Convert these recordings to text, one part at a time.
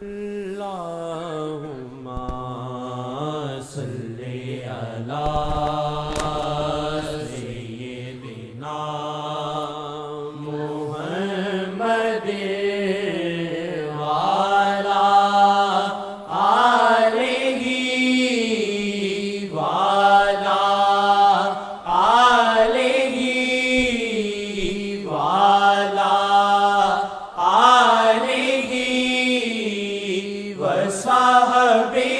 اللہم صلی علی سیدنا محمد وعلی آلہ وعلی آلہ وعلی آلہ وصحبہ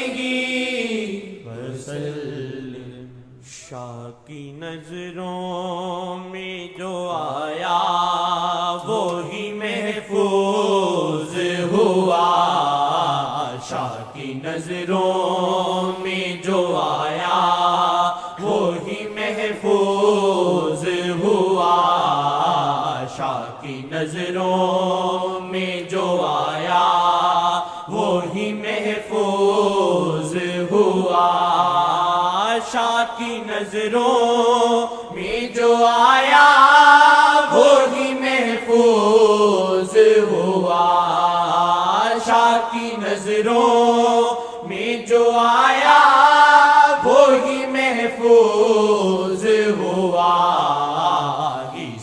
وسلم۔ شاہ کی نظروں میں جو آیا وہی محفوظ ہوا، شاہ کی نظروں میں جو آیا وہی محفوظ ہوا، شاہ کی نظروں میں جو آیا وہی محفوظ ہوا، شاہ کی نظروں میں جو آیا وہی محفوظ ہوا، شاہ کی نظروں میں جو آیا وہی محفوظ ہوا،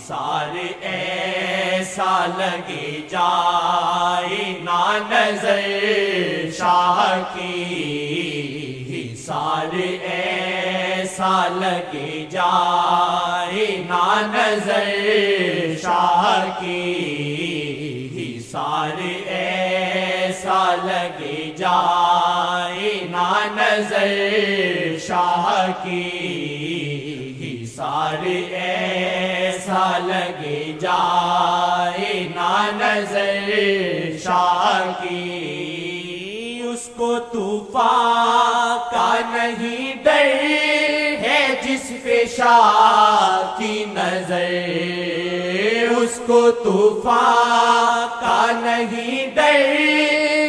سارے ایسا لگے جائے نا نظر شاہ کی، سارے ایسا لگے جائے نا نظر شاہ کی، سارے ایسا لگے جائے نا نظر شاہ کی، سارے ایسا لگے جائے نا نظر شاہ کی، اس کو طوفان کا نہیں ڈر ہے جس پہ شاہ کی نظر، اس کو طوفان کا نہیں ڈر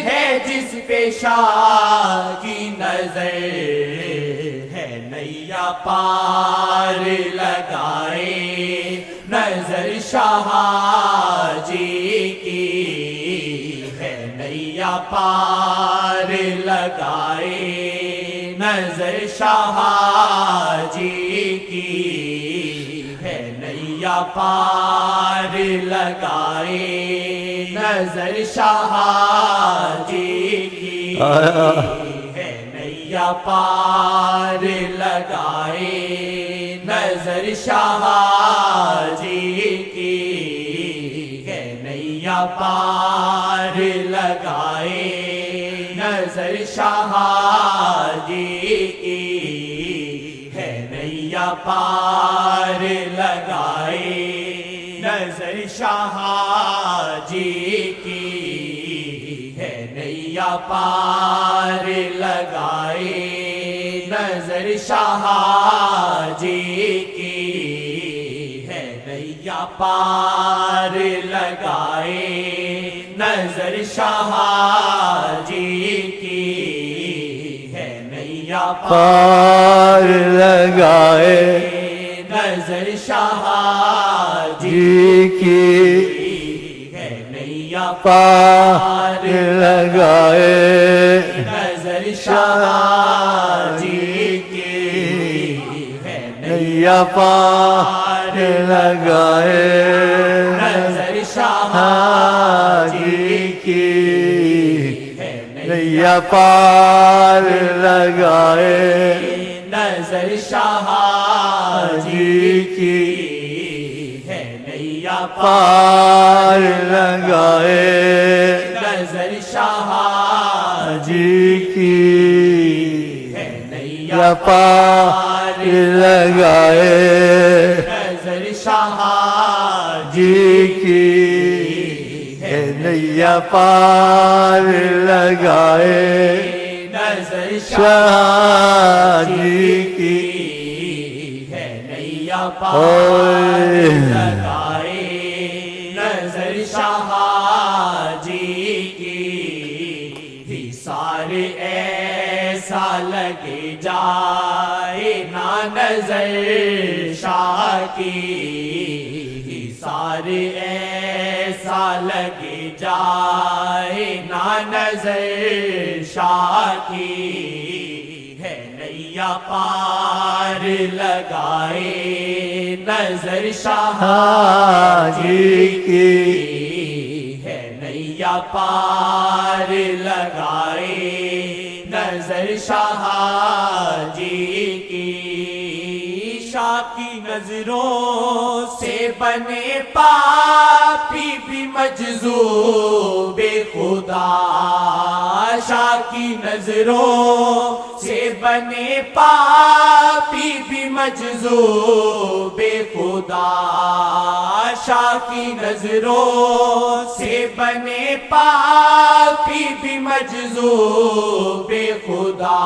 ہے جس پہ شاہ کی نظر، ہے نیا پار لگائے نظر شاہ جی کی، ہے نیا پار لگائے نظر شاہ جی کی، ہے نیا پار لگائے نظر شاہ جی کی، ہے نیا پار لگائے نظر شاہ جی کی، ہے نیا پار لگائے نظر شاہ جی کی، ہے نیا پار لگائے نظر شاہ جی کی، ہے نیا پار لگائے نظر شاہ جی کی، ہے نیا پار لگائے نظر شاہ جی کی، ہے نیا پار لگائے نظر شاہ جی کی، ہے نیا پار لگائے نظر شاہ جی کی، ہے نیا پار لگائے نظر شاہ جی کی، ہے نیا پار لگائے نظر شاہ جی کی، ہے نیا پار لگائے نظر شاہ جی کی، ہے نیا یا پار لگائے نظر شاہ جی کی، ہے نیا پار لگائے نظر شاہ جی کی، ہے نیا پار لگائے نظر شاہ جی کی، سارے ایسا لگے جائے نا نظر شاہ کی، سارے ایسا ایسا لگے جائے نہ نظر شاہ کی ہے نیا پار لگائے نظر شاہ جی کی ہے نیا پار لگائے نظر شاہ جی کی شاہ کی نظروں سے بنے پاپی بھی مجذوب خدا شاہ کی نظروں سے بنے پاپی بھی مجذوب خدا شاہ کی نظروں سے بنے پاپی بھی مجذوب خدا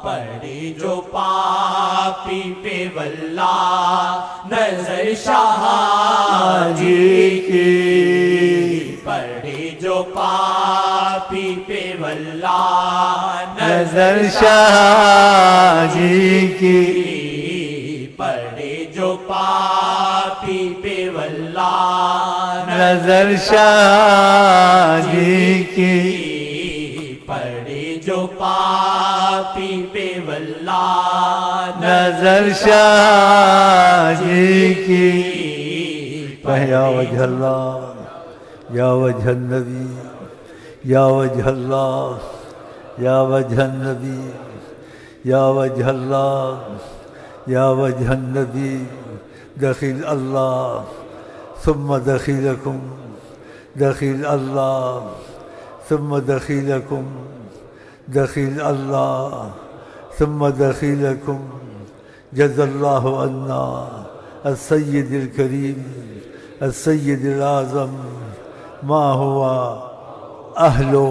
پڑے جو پاپی پہ واللہ نظر شاہ جی کی پڑے جو پاپی پہ واللہ نظر شاہ جی کی پڑے جو پاپی پہ واللہ نظر شاہ جی کی پڑے جو پاپی پہ واللہ نظر شاہ جی کی یا وجہ اللہ یا وجہ النبی یا وجہ اللہ یا وجہ النبی یا وجہ اللہ یا وجہ النبی دخیل اللہ ثم دخیلکم دخیل اللہ ثم دخیلکم دخیل اللہ ثم دخیلکم جزا اللہ عنا السید الکریم السید الاعظم ما ہوا اہلو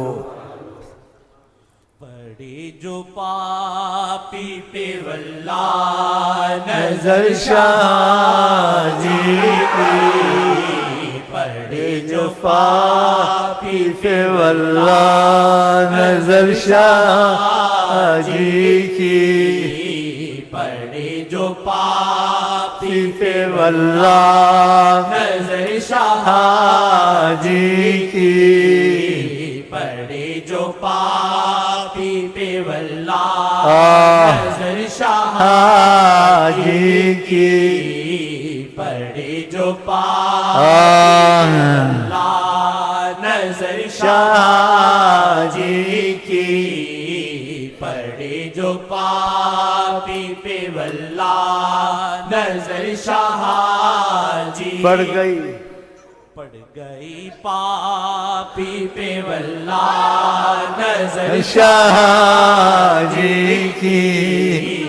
پڑے جو پاپی پہ واللہ نظر شاہ جی کی پڑے جو پاپی پہ واللہ نظر شاہ جی کی پڑے جو پاپی پہ واللہ نظر شاہ جی کی پڑے جو پاپی پہ واللہ نظر شاہ جی کی پڑے جو پاپی نظر شاہ جی کی پڑے جو پاپی پہ واللہ نظر شاہ جی پڑ گئی پڑ گئی پاپی پہ واللہ نظر شاہ جی کی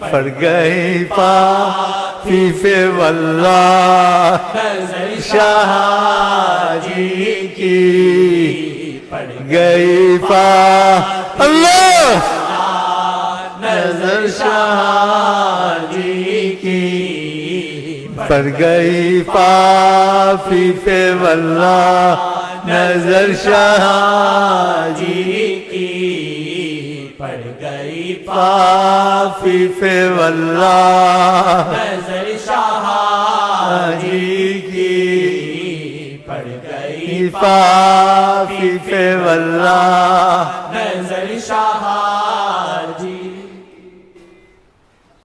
پڑ گئی پاپی پہ واللہ نظر شاہ جی کی پڑ گئی اللہ نظر شاہ جی کی پڑ گئی پاپی پہ واللہ نظر شاہ جی کی پڑ گئی پاپی پہ واللہ نظر شاہ جی کی پڑ گئی پاپی پہ واللہ نظر شاہ